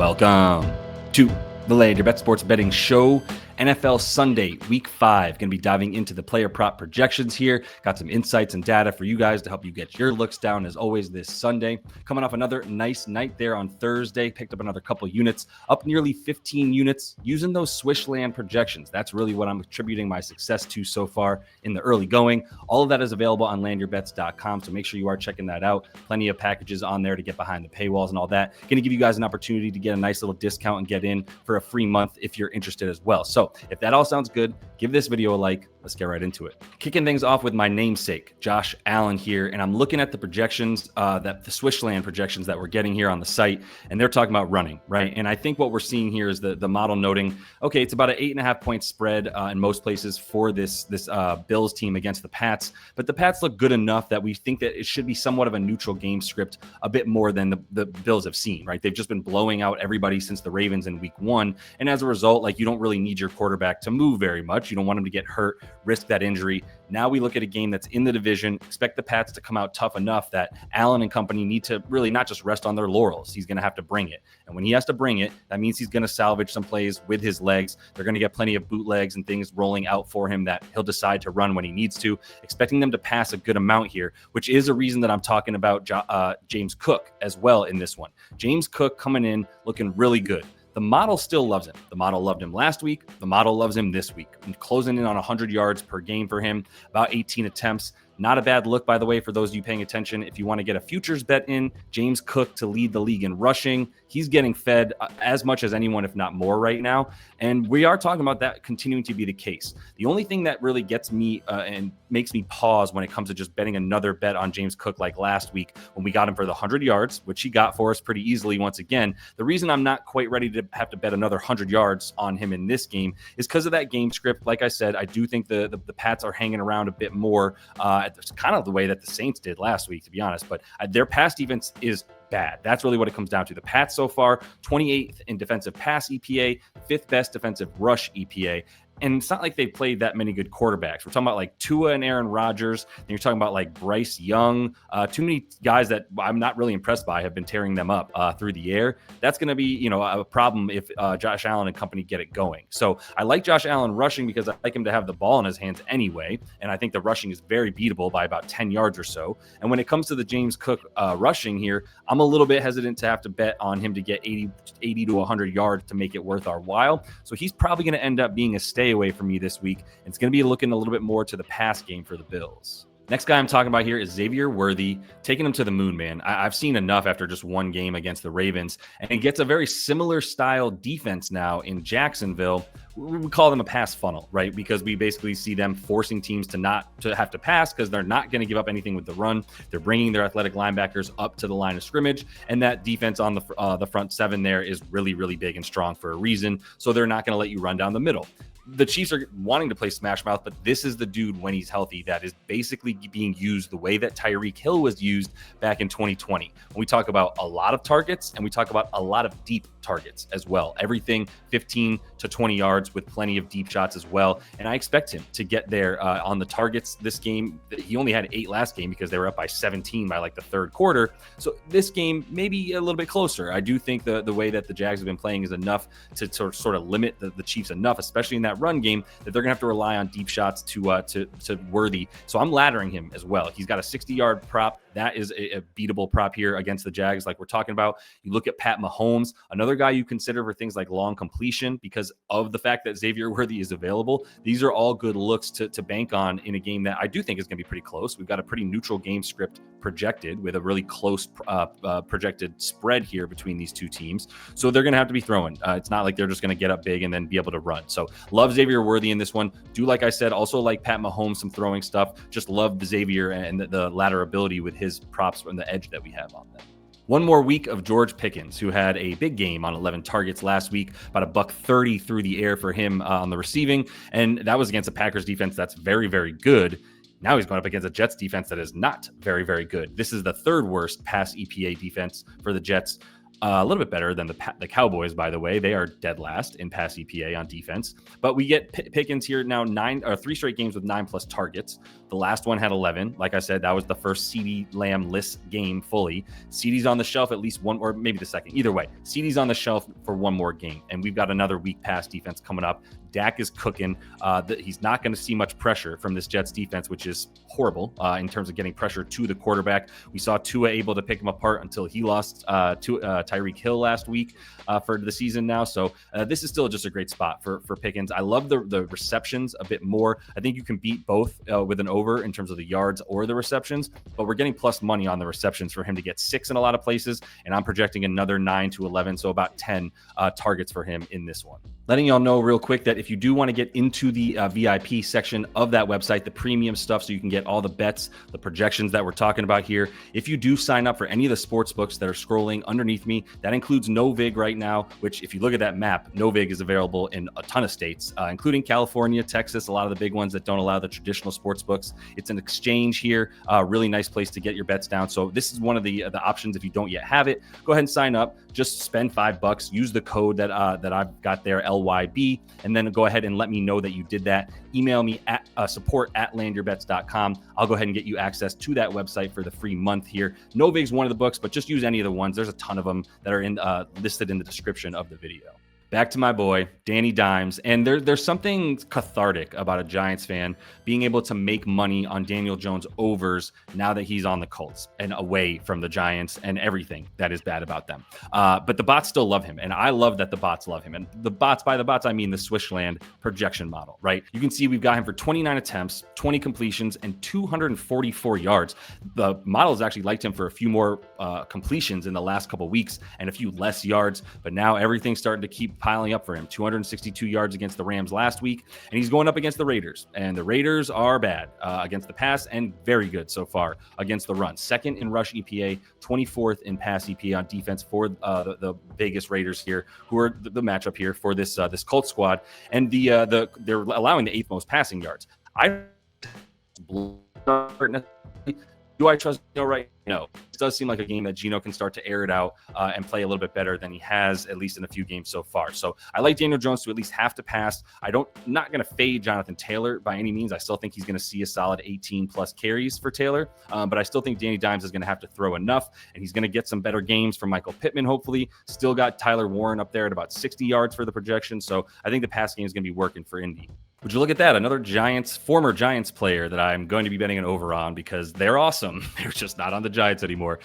Welcome to the Land Your Bet Sports Betting Show. NFL Sunday, Week 5. Going to be diving into the player prop projections here. Got some insights and data for you guys to help you get your looks down as always this Sunday. Coming off another nice night there on Thursday. Picked up another couple units, up nearly 15 units using those Swishland projections. That's really what I'm attributing my success to so far in the early going. All of that is available on landyourbets.com, so make sure you are checking that out. Plenty of packages on there to get behind the paywalls and all that. Going to give you guys an opportunity to get a nice little discount and get in for a free month if you're interested as well. So if that all sounds good, give this video a like. Let's get right into it. Kicking things off with my namesake, Josh Allen here, and I'm looking at the projections, that the Swishland projections that we're getting here on the site, and they're talking about running, right? And I think what we're seeing here is the model noting, okay, it's about an 8.5 point spread in most places for this Bills team against the Pats, but the Pats look good enough that we think that it should be somewhat of a neutral game script, a bit more than the Bills have seen, right? They've just been blowing out everybody since the Ravens in week 1, and as a result, like, you don't really need your quarterback to move very much. You don't want him to get hurt, risk that injury. Now we look at a game that's in the division, expect the Pats to come out tough enough that Allen and company need to really not just rest on their laurels. He's going to have to bring it. And when he has to bring it, that means he's going to salvage some plays with his legs. They're going to get plenty of bootlegs and things rolling out for him that he'll decide to run when he needs to, expecting them to pass a good amount here, which is a reason that I'm talking about James Cook as well in this one. James Cook coming in looking really good. The model still loves him. The model loved him last week. The model loves him this week. I'm closing in on 100 yards per game for him, about 18 attempts. Not a bad look, by the way, for those of you paying attention. If you want to get a futures bet in, James Cook to lead the league in rushing. He's getting fed as much as anyone, if not more right now. And we are talking about that continuing to be the case. The only thing that really gets me and makes me pause when it comes to just betting another bet on James Cook like last week when we got him for the 100 yards, which he got for us pretty easily once again. The reason I'm not quite ready to have to bet another 100 yards on him in this game is because of that game script. Like I said, I do think the Pats are hanging around a bit more. It's kind of the way that the Saints did last week, to be honest, but their pass defense is bad. That's really what it comes down to. The Pats so far, 28th in defensive pass EPA, 5th best defensive rush EPA. And it's not like they played that many good quarterbacks. We're talking about like Tua and Aaron Rodgers. And you're talking about like Bryce Young. Too many guys that I'm not really impressed by have been tearing them up through the air. That's going to be, a problem if Josh Allen and company get it going. So I like Josh Allen rushing because I like him to have the ball in his hands anyway. And I think the rushing is very beatable by about 10 yards or so. And when it comes to the James Cook rushing here, I'm a little bit hesitant to have to bet on him to get 80 to 100 yards to make it worth our while. So he's probably going to end up being a stay away for me this week. It's going to be looking a little bit more to the pass game for the Bills. Next guy I'm talking about here is Xavier Worthy, taking him to the moon, man. I've seen enough after just one game against the Ravens, and he gets a very similar style defense now in Jacksonville. We call them a pass funnel, right? Because we basically see them forcing teams to not to have to pass because they're not going to give up anything with the run. They're bringing their athletic linebackers up to the line of scrimmage, and that defense on the front seven there is really, really big and strong for a reason. So they're not going to let you run down the middle. The Chiefs are wanting to play smash mouth, but this is the dude when he's healthy that is basically being used the way that Tyreek Hill was used back in 2020. When we talk about a lot of targets and we talk about a lot of deep targets as well. Everything 15 to 20 yards with plenty of deep shots as well. And I expect him to get there on the targets this game. He only had 8 last game because they were up by 17 by like the third quarter. So this game maybe a little bit closer. I do think the way that the Jags have been playing is enough to sort of limit the Chiefs enough, especially in that run game, that they're gonna have to rely on deep shots to Worthy. So I'm laddering him as well. He's got a 60-yard prop. That is a beatable prop here against the Jags, like we're talking about. You look at Pat Mahomes, another guy you consider for things like long completion because of the fact that Xavier Worthy is available. These are all good looks to bank on in a game that I do think is going to be pretty close. We've got a pretty neutral game script projected with a really close projected spread here between these two teams. So they're going to have to be throwing. It's not like they're just going to get up big and then be able to run. So love Xavier Worthy in this one. Do, like I said, also like Pat Mahomes, some throwing stuff. Just love the Xavier and the ladder ability with his props and the edge that we have on them. One more week of George Pickens, who had a big game on 11 targets last week, about $130 through the air for him on the receiving. And that was against a Packers defense that's very, very good. Now he's going up against a Jets defense that is not very, very good. This is the third worst pass EPA defense for the Jets. A little bit better than the Cowboys, by the way. They are dead last in pass EPA on defense. But we get Pickens here now 3 straight games with 9+ targets. The last one had 11. Like I said, that was the first CeeDee Lamb-less game fully. CeeDee's on the shelf at least one, or maybe the second. Either way, CeeDee's on the shelf for one more game. And we've got another weak pass defense coming up. Dak is cooking. He's not going to see much pressure from this Jets defense, which is horrible in terms of getting pressure to the quarterback. We saw Tua able to pick him apart until he lost to Tyreek Hill last week for the season now. So this is still just a great spot for Pickens. I love the receptions a bit more. I think you can beat both with an over in terms of the yards or the receptions, but we're getting plus money on the receptions for him to get 6 in a lot of places, and I'm projecting another 9 to 11, so about 10 targets for him in this one. Letting y'all know real quick that if you do want to get into the VIP section of that website, the premium stuff, so you can get all the bets, the projections that we're talking about here, if you do sign up for any of the sports books that are scrolling underneath me, that includes Novig right now, which if you look at that map, Novig is available in a ton of states, including California, Texas, a lot of the big ones that don't allow the traditional sports books. It's an exchange here, really nice place to get your bets down. So this is one of the options. If you don't yet have it, go ahead and sign up. Just spend $5, use the code that I've got there, LYB, and then go ahead and let me know that you did that. Email me at support@landyourbets.com. I'll go ahead and get you access to that website for the free month here. Novig's one of the books, but just use any of the ones. There's a ton of them that are listed in the description of the video. Back to my boy, Danny Dimes. And there's something cathartic about a Giants fan being able to make money on Daniel Jones overs now that he's on the Colts and away from the Giants and everything that is bad about them. But the bots still love him. And I love that the bots love him. And the bots, by the bots, I mean the Swishland projection model, right? You can see we've got him for 29 attempts, 20 completions, and 244 yards. The models actually liked him for a few more completions in the last couple weeks and a few less yards. But now everything's starting to keep piling up for him. 262 yards against the Rams last week, and he's going up against the Raiders. And the Raiders are bad against the pass and very good so far against the run. Second in rush EPA, 24th in pass EPA on defense for the Vegas Raiders here, who are the matchup here for this Colts squad. And they're allowing the 8th most passing yards. Do I trust Geno right now? No. It does seem like a game that Geno can start to air it out and play a little bit better than he has, at least in a few games so far. So I like Daniel Jones to at least have to pass. Not going to fade Jonathan Taylor by any means. I still think he's going to see a solid 18 plus carries for Taylor. But I still think Danny Dimes is going to have to throw enough, and he's going to get some better games from Michael Pittman, hopefully. Still got Tyler Warren up there at about 60 yards for the projection. So I think the pass game is going to be working for Indy. Would you look at that? Another former Giants player that I'm going to be betting an over on because they're awesome. They're just not on the Giants anymore.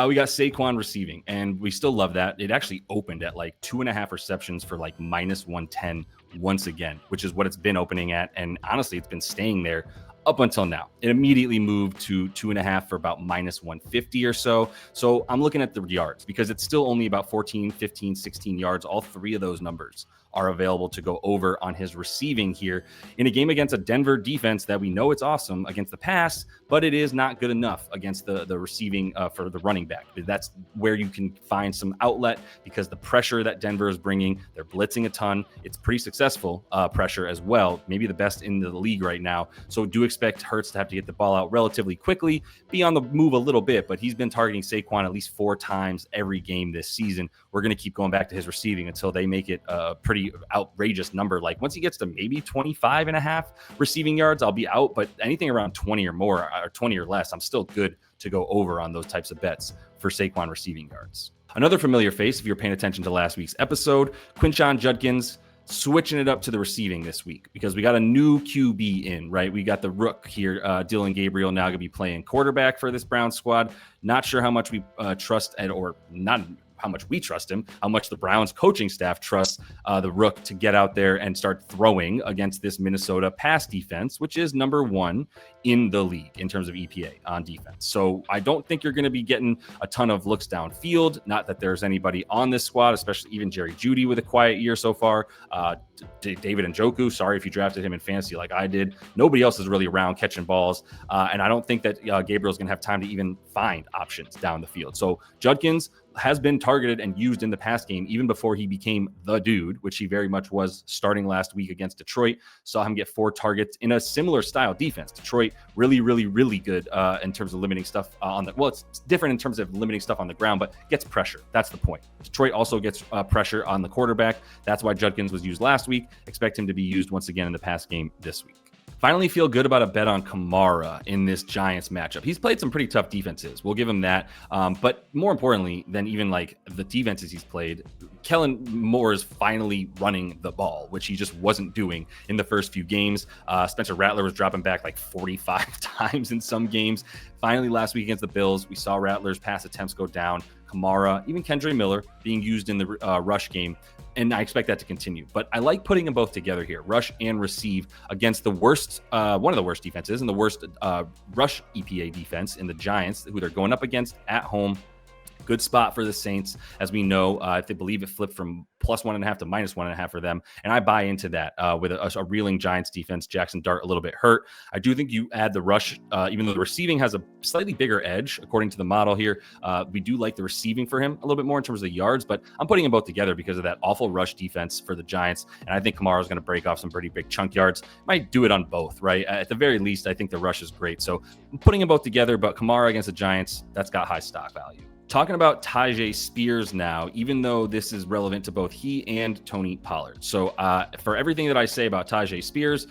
We got Saquon receiving, and we still love that. It actually opened at like 2.5 receptions for like -110 once again, which is what it's been opening at. And honestly, it's been staying there up until now. It immediately moved to 2.5 for about -150 or so. So I'm looking at the yards because it's still only about 14, 15, 16 yards. All three of those numbers are available to go over on his receiving here in a game against a Denver defense that we know it's awesome against the pass, but it is not good enough against the receiving for the running back. That's where you can find some outlet because the pressure that Denver is bringing, they're blitzing a ton. It's pretty successful pressure as well, maybe the best in the league right now. So do expect Hurts to have to get the ball out relatively quickly, be on the move a little bit, but he's been targeting Saquon at least 4 times every game this season. We're going to keep going back to his receiving until they make it a pretty outrageous number. Like once he gets to maybe 25.5 receiving yards, I'll be out, but anything around 20 or more or 20 or less, I'm still good to go over on those types of bets for Saquon receiving yards. Another familiar face, if you're paying attention to last week's episode, Quinshon Judkins, switching it up to the receiving this week because we got a new QB in, right? We got the rook here, Dylan Gabriel, now going to be playing quarterback for this Browns squad. Not sure how much we trust or not how much we trust him, how much the Browns coaching staff trusts the rook to get out there and start throwing against this Minnesota pass defense, which is number 1 in the league in terms of EPA on defense. So I don't think you're going to be getting a ton of looks downfield. Not that there's anybody on this squad, especially even Jerry Jeudy with a quiet year so far. David Njoku, sorry if you drafted him in fantasy like I did. Nobody else is really around catching balls. And I don't think that Gabriel's going to have time to even find options down the field. So Judkins, has been targeted and used in the pass game even before he became the dude, which he very much was starting last week against Detroit. Saw him get 4 targets in a similar style defense. Detroit really, really, really good in terms of limiting stuff on the, well, it's different in terms of limiting stuff on the ground, but gets pressure. That's the point. Detroit also gets pressure on the quarterback. That's why Judkins was used last week. Expect him to be used once again in the pass game this week. Finally, feel good about a bet on Kamara in this Giants matchup. He's played some pretty tough defenses. We'll give him that. But more importantly than even like the defenses he's played, Kellen Moore is finally running the ball, which he just wasn't doing in the first few games. Spencer Rattler was dropping back like 45 times in some games. Finally, last week against the Bills, we saw Rattler's pass attempts go down. Kamara, even Kendre Miller being used in the rush game. And I expect that to continue. But I like putting them both together here, rush and receive, against the worst, one of the worst defenses and the worst rush EPA defense in the Giants, who they're going up against at home. Good spot for the Saints. As we know, if they believe it flipped from +1.5 to -1.5 for them. And I buy into that with a reeling Giants defense. Jackson Dart a little bit hurt. I do think you add the rush, even though the receiving has a slightly bigger edge, according to the model here. We do like the receiving for him a little bit more in terms of the yards, but I'm putting them both together because of that awful rush defense for the Giants. And I think Kamara is going to break off some pretty big chunk yards. Might do it on both, right? At the very least, I think the rush is great. So I'm putting them both together, but Kamara against the Giants, that's got high stock value. Talking about Tyjae Spears now, even though this is relevant to both he and Tony Pollard. So for everything that I say about Tyjae Spears,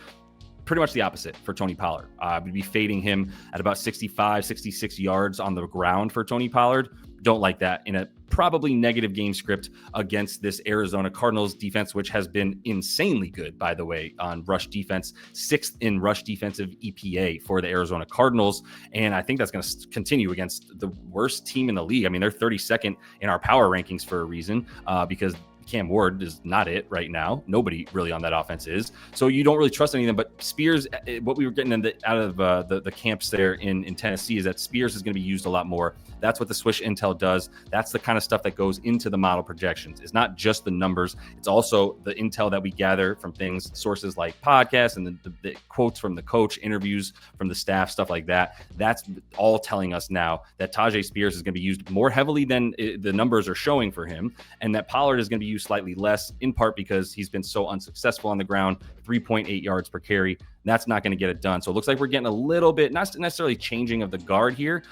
pretty much the opposite for Tony Pollard. We'd be fading him at about 65, 66 yards on the ground for Tony Pollard. Don't like that in a probably negative game script against this Arizona Cardinals defense, which has been insanely good, by the way, on rush defense, 6th in rush defensive EPA for the Arizona Cardinals. And I think that's going to continue against the worst team in the league. I mean, they're 32nd in our power rankings for a reason, because Cam Ward is not it right now. Nobody really on that offense is. So you don't really trust any of them. But Spears, what we were getting out of the camps there in Tennessee is that Spears is going to be used a lot more. That's what the Swish Intel does. That's the kind of stuff that goes into the model projections. It's not just the numbers. It's also the intel that we gather from things, sources like podcasts and the quotes from the coach, interviews from the staff, stuff like that. That's all telling us now that Tyjae Spears is going to be used more heavily than the numbers are showing for him, and that Pollard is going to be used slightly less, in part because he's been so unsuccessful on the ground, 3.8 yards per carry. That's not going to get it done. So it looks like we're getting a little bit, not necessarily changing of the guard here.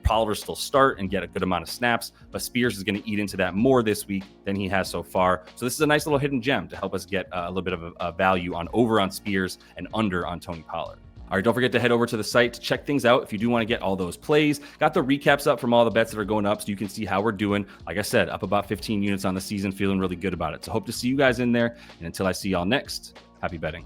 Pollard will still start and get a good amount of snaps, but Spears is going to eat into that more this week than he has so far. So this is a nice little hidden gem to help us get a little bit of a value on over on Spears and under on Tony Pollard. All right, don't forget to head over to the site to check things out if you do want to get all those plays. Got the recaps up from all the bets that are going up so you can see how we're doing. Like I said, up about 15 units on the season, feeling really good about it. So hope to see you guys in there. And until I see y'all next, happy betting.